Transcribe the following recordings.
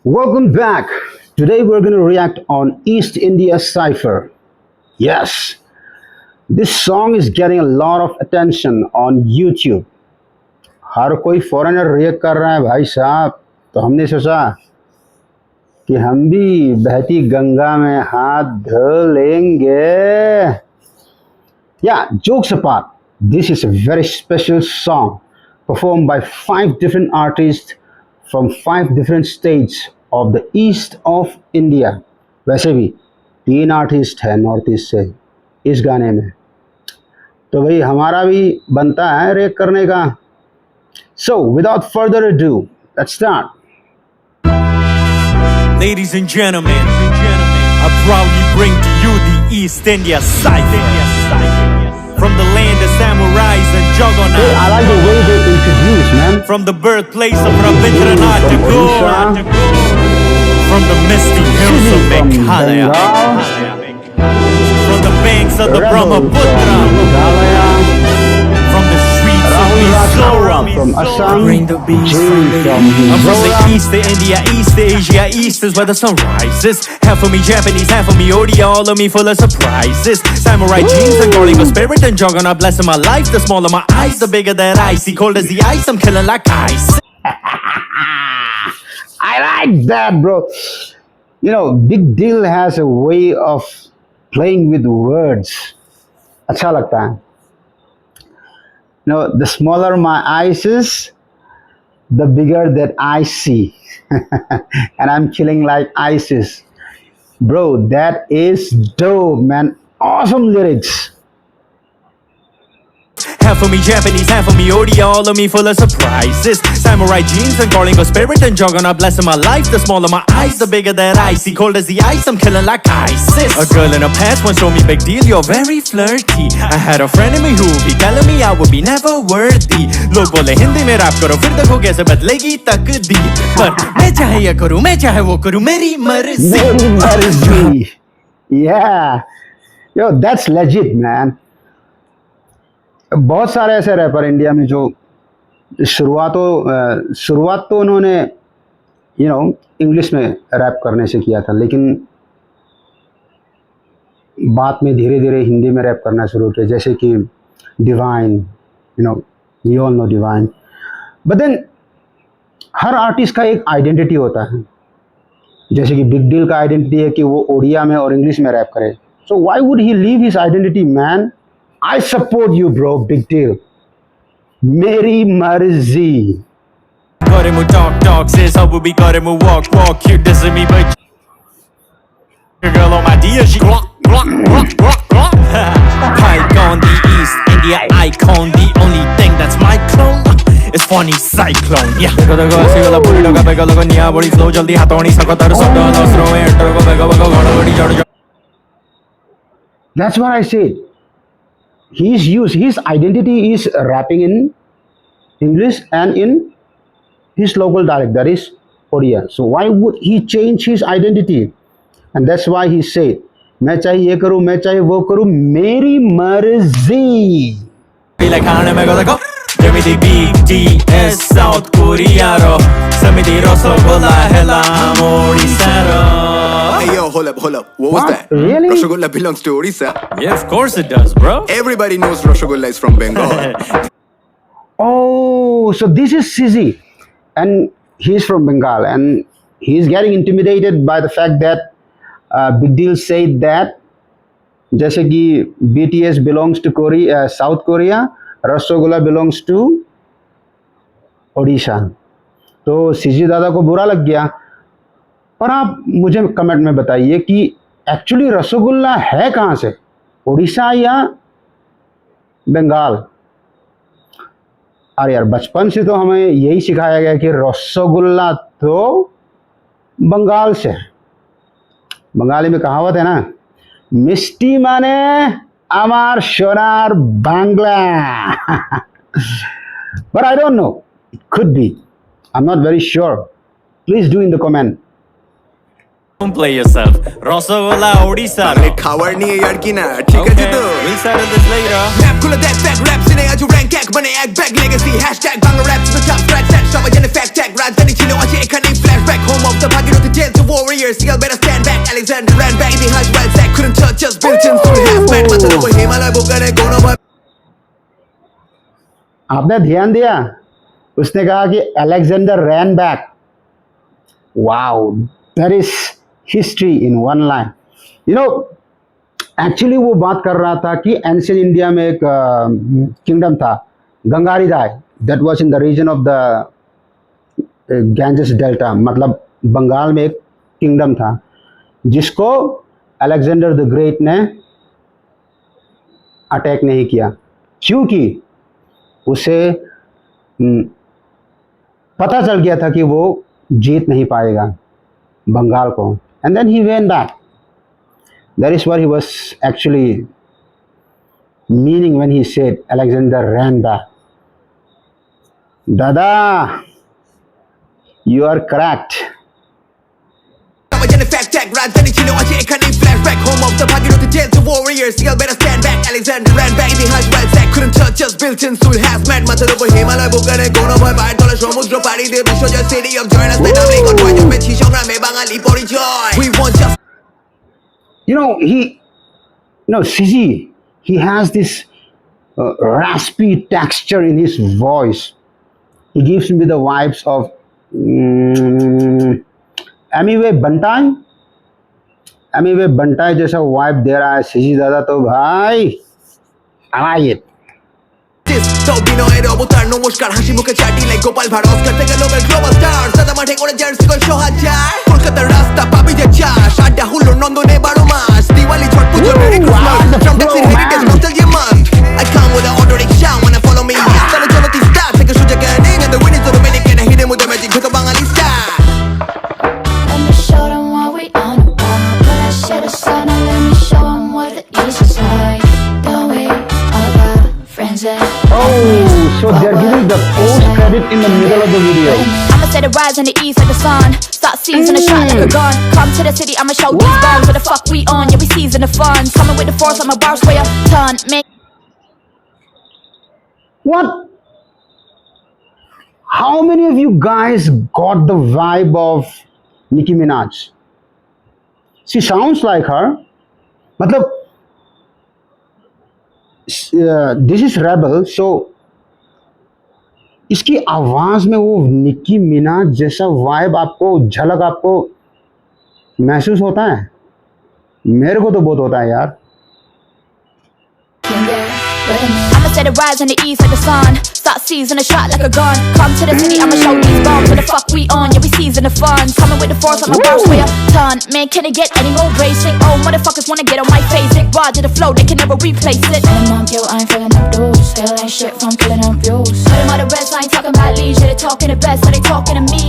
Welcome back. Today we're going to react on East India Cypher. Yes, this song is getting a lot of attention on YouTube. हर कोई foreigner react कर रहा है भाई साहब, तो हमने सोचा कि हम भी बहती गंगा में हाथ धो लेंगे. Yeah, jokes apart, this is a very special song performed by 5 different artists from 5 different states of the east of India. वैसे भी 3 आर्टिस्ट हैं नॉर्थ ईस्ट से इस गाने में, तो भाई हमारा भी बनता है रेक करने का. So without further ado, let's start. Ladies and gentlemen, I proudly bring to you the East India Cypher. From the land of samurais and Hey, juggernauts. I like the way they introduce, man. From the birthplace of Rabindranath Tagore. From the misty hills of From Meghalaya. Bengal, From the banks of the Rebel from Brahmaputra. Meghalaya, From the streets of Rahul Rajpura Mysore. from Assam, Bring the beats Jay from the from I'm from the Mizoram. east of India, east of Asia, east is where the sun rises. Half of me Japanese, half of me Odia, all of me full of surprises. Samurai jeans and guarding a spirit and juggernaut blessing my life. The smaller my eyes, the bigger that I see. Cold as the ice, I'm killing like ice. I like that, bro. You know, Big Deal has a way of playing with words. अच्छा लगता है. You know, the smaller my eyes is, the bigger that I see. And I'm killing like ISIS. Bro, that is dope, man. Awesome lyrics. Half of me Japanese, half of me Odia, all of me full of surprises. Samurai jeans and guarding a spirit and juggernaut blessing my life. The smaller my eyes, the bigger that I see. Cold as the ice, I'm killing like ISIS. A girl in the past once told me, big deal, you're very flirty. I had a friend in me who would be telling me I would be never worthy. लोग बोले हिंदी में rap करो फिर देखो कैसे बदलेगी तकदीर. पर मैं चाहे ये करूं, मैं चाहे वो करूं, मेरी मर्जी. Very mercy. Yeah. Yo, that's legit, man. बहुत सारे ऐसे रैपर इंडिया में जो शुरुआत तो उन्होंने इंग्लिश में रैप करने से किया था, लेकिन बाद में धीरे धीरे हिंदी में रैप करना शुरू किया, जैसे कि divine. We all know divine. But then हर आर्टिस्ट का एक आइडेंटिटी होता है. जैसे कि बिग डील का आइडेंटिटी है कि वो ओडिया में और इंग्लिश में रैप करे. So why would he leave his identity, man? I support you, bro. Big deal. मेरी मर्जी. Got him with talk, says how we got him with walk, cute dissing me, but your girl on my dia, she Pike on the East India icon, the only thing that's my clone is funny cyclone, yeah. देखो देखो ऐसी वाला पूरी टका पे गलो को निया बड़ी slow जल्दी हाथों नहीं सको तर सब डालो स्रो एंटर को बेगो बेगो घोड़ा बड़ी जड़. That's what I said. His identity is rapping in English and in his local dialect, that is Odia. So why would he change his identity? And that's why he said, मैं चाहे ये करूँ, मैं चाहे वो करूँ, मेरी मर्जी. Like खाने में को देखो जेमिति BTS South Korea रो समिति रसगुल्ला हेला मोरिसा रो. Hey yo, hold up. What was that? Really? Rasgulla belongs to Orissa. Yeah, of course it does, bro. Everybody knows Rasgulla is from Bengal. Oh, so this is Sizzy, and he's from Bengal, and he's getting intimidated by the fact that Big Deal said that जैसे कि BTS belongs to Korea, South Korea, rasgulla belongs to Odisha. तो सिजी दादा को बुरा लग गया. पर आप मुझे कमेंट में बताइए कि एक्चुअली रसगुल्ला है कहाँ से, ओडिशा या बंगाल? अरे यार, बचपन से तो हमें यही सिखाया गया कि रसगुल्ला तो बंगाल से है. बंगाली में कहावत है ना, मिष्टी माने আমার সোনার Bangla. But I don't know, it could be, I'm not very sure. Please do in the comment. Don't play yourself. Rasagola Odisha. अरे खावर नहीं है यार की ना, ठीक है जी तो. We'll settle this later. Rap खुला deck back, rap सिने आज rank hack बने act back legacy hashtag bangla rap to the top scratch that show again fact tag राजधानी चिलो आज एक नहीं flashback home of the भागी warriors, y'all better stand back. Alexander ran back behind well Zach couldn't touch us. Built in full half man. माथा ऊपर हिमालय बुकने कोनो भाई. आपने ध्यान दिया उसने कहा कि Alexander ran back wow that is history in one line you know actually वो बात कर रहा था कि एंशियंट इंडिया में एक किंगडम था Gangaridai that was in the region of the Ganges delta मतलब बंगाल में एक किंगडम था जिसको अलेक्जेंडर द ग्रेट ने अटैक नहीं किया क्योंकि उसे पता चल गया था कि वो जीत नहीं पाएगा बंगाल को and then he went back that is what he was actually meaning when he said Alexander ran back दादा you are correct in fact tag राजधानी चिनो आज एक Honey flashback home of the Bhagirathi tales of warriors y'all better stand back Alexander ran back behind well Zach couldn't touch us built in full hazmat माथा ऊपर हिमालय बुकने कोनो भाई बाहर तले সমুদ্র পাড়ি দিয়ে বিশ্বজয় city of join us dynamic on why জন্মে ছি সংগ্রামে বাঙালি পরিচয় we want just you know Sisi he has this raspy texture in his voice he gives me the vibes of Emiway बंटाई जैसा वाइब दे रहा है सिजी दादा तो भाई आई इट বিনয়ের অবতার নমস্কার হাসি মুখে চাটি লাইক গোপাল ভাঁড় অস্কার থেকে নোবেল গ্লোবাল স্টার সাদা মাঠে করে জার্সি 6,000 কলকাতার রাস্তা পাবি যে চাষ আড্ডা হলো নন্দনে 12 মাস দিওয়ালি ছট পুজো merry Christmas from taxi heritage nostalgia month I come with an auto rickshaw wanna follow me তাহলে চলো তুই স্টার্ট থেকে সুজা গ্যানিং and the winners of the winning can hit with the magic ভেতো Bengali star Let me show them what we on about. Put that shit aside and let me show them what the east is like. Don't we all got friends that so they're giving the post credit in the middle of the video I'ma set it rise in the east like the sun. Start seizing the shot like a gun. Come to the city, I'ma show these bombs. What the fuck we on? Yeah, we season the fun. Coming with the force, I'ma bars weigh a ton. Make what how many of you guys got the vibe of Nicki Minaj she sounds like her matlab this is rebel so इसकी आवाज में वो निकी मिनाज जैसा vibe आपको झलक आपको महसूस होता है मेरे को तो बहुत होता है यार I'ma set it rise in the east like the sun. Start seizing a shot like a gun. Come to the city, I'ma show these bombs. What the fuck we on? Yeah, we season the fun. Coming with the force, I'ma burst way a ton. Man, can it get any more racing? Oh, motherfuckers wanna get on my face. It raw to the flow, they can never replace it. And I'm yo, I ain't feeling up dudes. Still ain't shit from killing them views. Put them on the rest, I ain't talking about leisure. They talking the best, so they talking to me.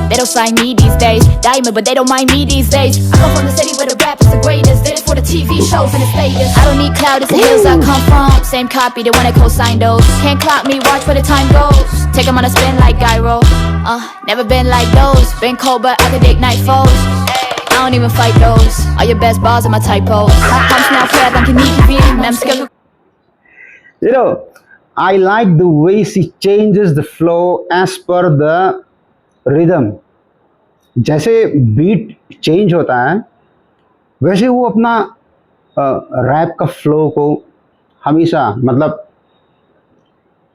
They don't sign me these days. Diamond, but they don't mind me these days. I come from the city where the rap is the greatest. Did it for the TV shows and the status. I don't need cloud, it's the hills I come from. Same copy, they wanna co-sign those. Can't clock me, watch where the time goes. Take them on a spin like gyro. Never been like those. Been cold, but I could ignite foes. I don't even fight those. All your best bars are my typos. Pumps now flat like a need to be. I'm scared. you know I like the way she changes the flow as per the rhythm जैसे beat change होता है वैसे वो अपना rap का flow को हमेशा मतलब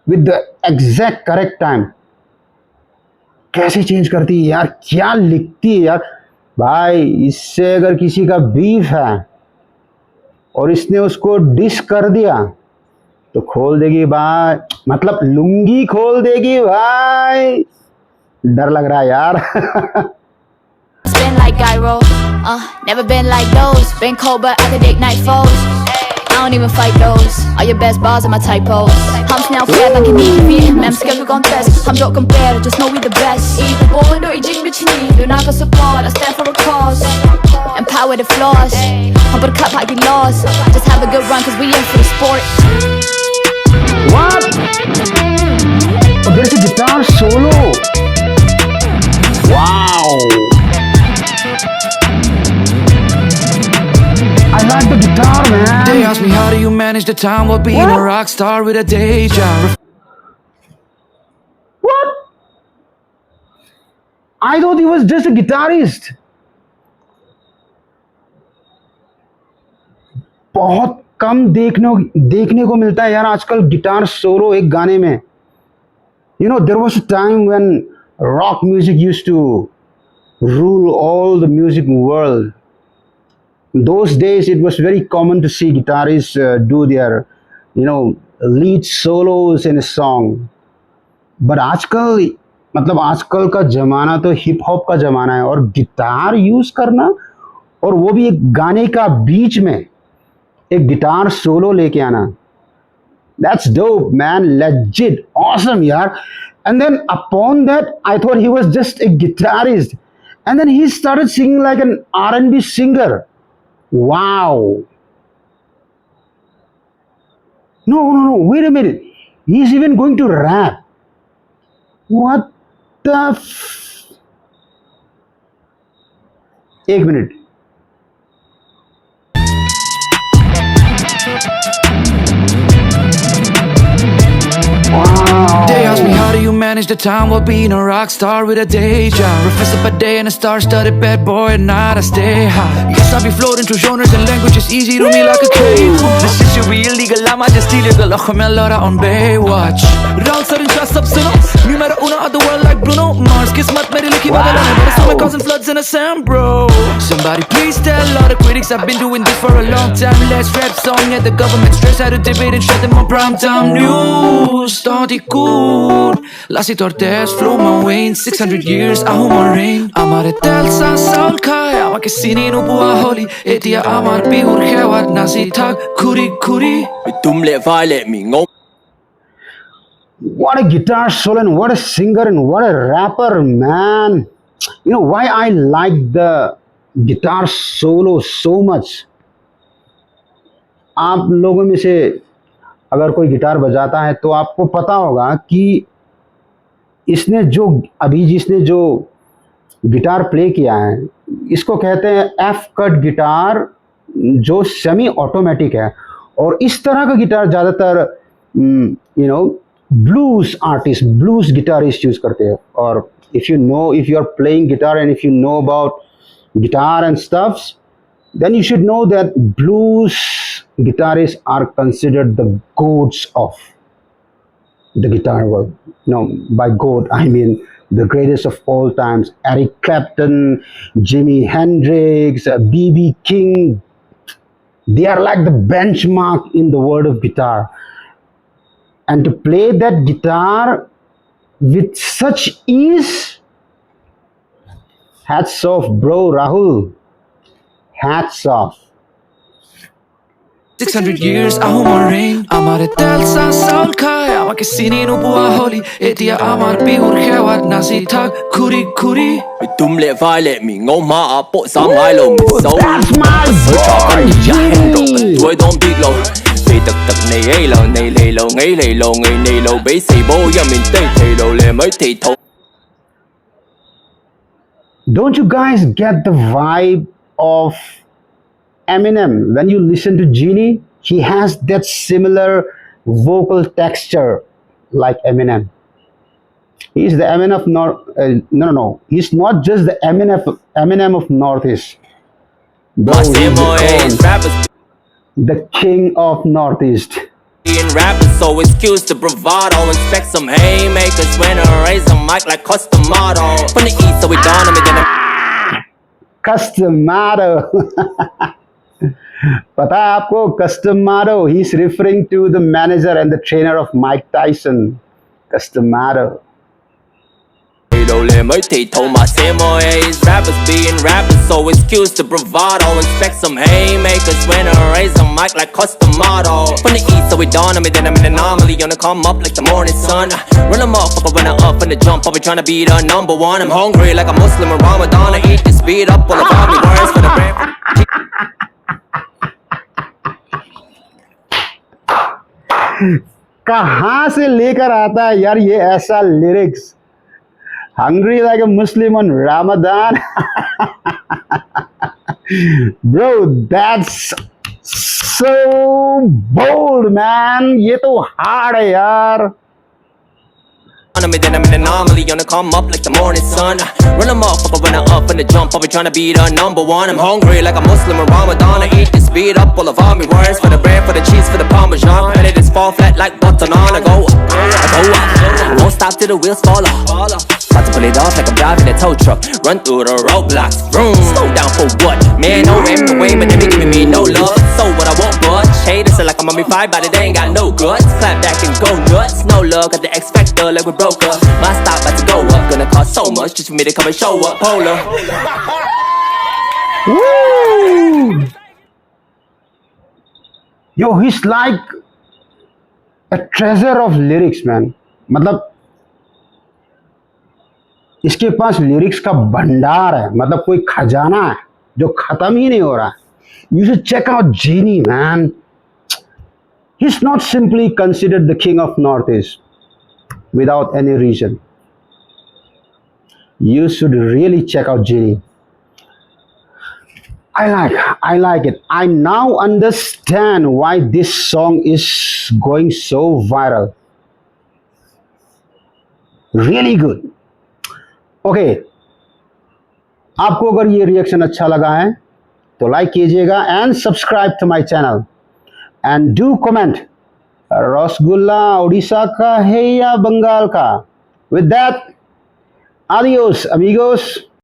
with the exact correct time कैसे चेंज करती है यार क्या लिखती है यार भाई इससे अगर किसी का बीफ है और इसने उसको डिस कर दिया तो खोल देगी भाई मतलब लुंगी खोल देगी भाई डर लग रहा है यार Spin like gyro. Never been like those. Been cold, but I could ignite foes. I don't even fight those. All your best bars are my typos. Pumps now flat like a need to be. I'm scared we're gon' test. I'm joke compare, just know we the best. Either born or eating bitch need. You're not gonna support. I stand for a cause. Empower the flaws. Hump the cup, I get lost. Just have a good run, cause we in for the sport. What? Oh, there's a guitar solo. Wow. I like the guitar, man. They ask me how do you manage the time while being a rock star with a day job. What? I thought he was just a guitarist. बहुत कम देखने को मिलता है यार आजकल guitar solo एक गाने में. You know, there was a time when rock music used to rule all the music world. In those days, it was very common to see guitarists do their, lead solos in a song. But आजकल मतलब आजकल का जमाना तो hip hop का जमाना है और गिटार यूज करना और वो भी एक गाने का बीच में एक गिटार सोलो लेके आना. That's dope, man. Legit. Awesome, yaar. And then upon that, I thought he was just a guitarist. And then he started singing like an R&B singer. Wow. No. Wait a minute. He's even going to rap. What the एक minute. They ask me how do you manage the time while being a rock star with a day job. Professor per day and a star-studded bad boy at night I stay high. Yes, I be floating through genres and languages easy to me like a cave. This shit should be illegal, I'm just illegal. Look, I'm Laura on Baywatch. Round certain trust up sino. Numero uno of the world like Bruno Mars. Kismat mere likhi badalane, but it's all causing floods in a sand, bro. Somebody please tell all the critics I've been doing this for a long time. Let's rap song at the government stress how to debate and shut them on primetime news. Stadig god Lassie Tortes, Flo Wayne 600 years, ahumar rain Amar etel sa saul kai Ama kisini no bua holi Etia amar bihur khewat nasi tag Kuri kuri तुम ले वाले मी ngô. What a guitar solo and what a singer and what a rapper, man. You know why I like the guitar solo so much? आप लोगों में से अगर कोई guitar बजाता है तो आपको पता होगा कि जिसने जो गिटार प्ले किया है इसको कहते हैं एफ कट गिटार जो सेमी ऑटोमेटिक है. और इस तरह का गिटार ज़्यादातर ब्लूज गिटारिस्ट यूज़ करते हैं. और if you are playing guitar and if you know about guitar and stuffs, then you should know that blues guitarists are considered the goats of the guitar world. By goat I mean the greatest of all times. Eric Clapton, Jimi Hendrix, B.B. King. They are like the benchmark in the world of guitar. And to play that guitar with such ease, hats off, bro, Rahul. Hats off. 600 years, ahumar rain Amar etel sa saul kai Ama kisini no bua holi Etia amar bihur khewat nasi tag Kuri kuri तुम ले वाले मी ngô ma bộ sa mai lo mi so. That's my boy, Jimmy. Tôi don't big low. Vì tật tật này ấy lo này lì lo ngay lì lo ngay này lo bấy xì bố ya mình tây thì lo lệ mới thì thâu. Don't you guys get the vibe of Eminem when you listen to Genie? He has that similar vocal texture like Eminem. He's the Eminem of no. He's not just the Eminem of Northeast. Bro, My he's CMOA's rappers the king of Northeast. being rappers, so excuse the bravado. Expect some haymakers when I raise a mic like Customado. From the east, so we done them again. Customado. पता है आपको Customado? He's referring to the manager and the trainer of Mike Tyson. Customado. Lo lệ mới thì thâu. My CMOA's rappers being rappers, so excuse the bravado. Expect some haymakers when I raise a mic like Customado. From the east, so we done them again. I'm an anomaly on the come up like the morning sun. Run them off, but when I up in the jump, I'll be trying to be the number one. I'm hungry like a Muslim in Ramadan. I eat this beat up all about me. Words for the brand. कहाँ से लेकर आता है यार ये ऐसा lyrics? Hungry like a Muslim on Ramadan. Bro, that's so bold, man. ये तो hard है यार. on me, then I'm an anomaly. Gonna come up like the morning sun. Run them off, up when I up in the jump. I'll be trying to be the number one. I'm hungry like a Muslim in Ramadan. I eat this beat up all of all me words. For the bread, for the cheese, for the parmesan. And it is fall flat like button on. I go up. Won't stop till the wheels fall off. About to pull it off like I'm driving a tow truck. Run through the roadblocks. Vroom. Slow down for what? Man, no aim no way, but they be giving me no love. So what I want, but haters are like I'm on me five, but they ain't got no guts. Clap back and go nuts. No love, got the X Factor like we broke up. My stop about to go up, gonna cost so much just for me to come and show up. Hold up. Woo! Yo, he's like a treasure of lyrics, man. मतलब इसके पास lyrics का भंडार है, मतलब कोई खजाना है जो खत्म ही नहीं हो रहा. You should check out Genie, man. He's not simply considered the king of Northeast without any reason. You should really check out Genie. I like it. I now understand why this song is going so viral. Really good. Okay. आपको अगर ये reaction अच्छा लगा है तो like कीजिएगा and subscribe to my channel and do comment rasgulla Odisha का है या बंगाल का. With that, adios amigos.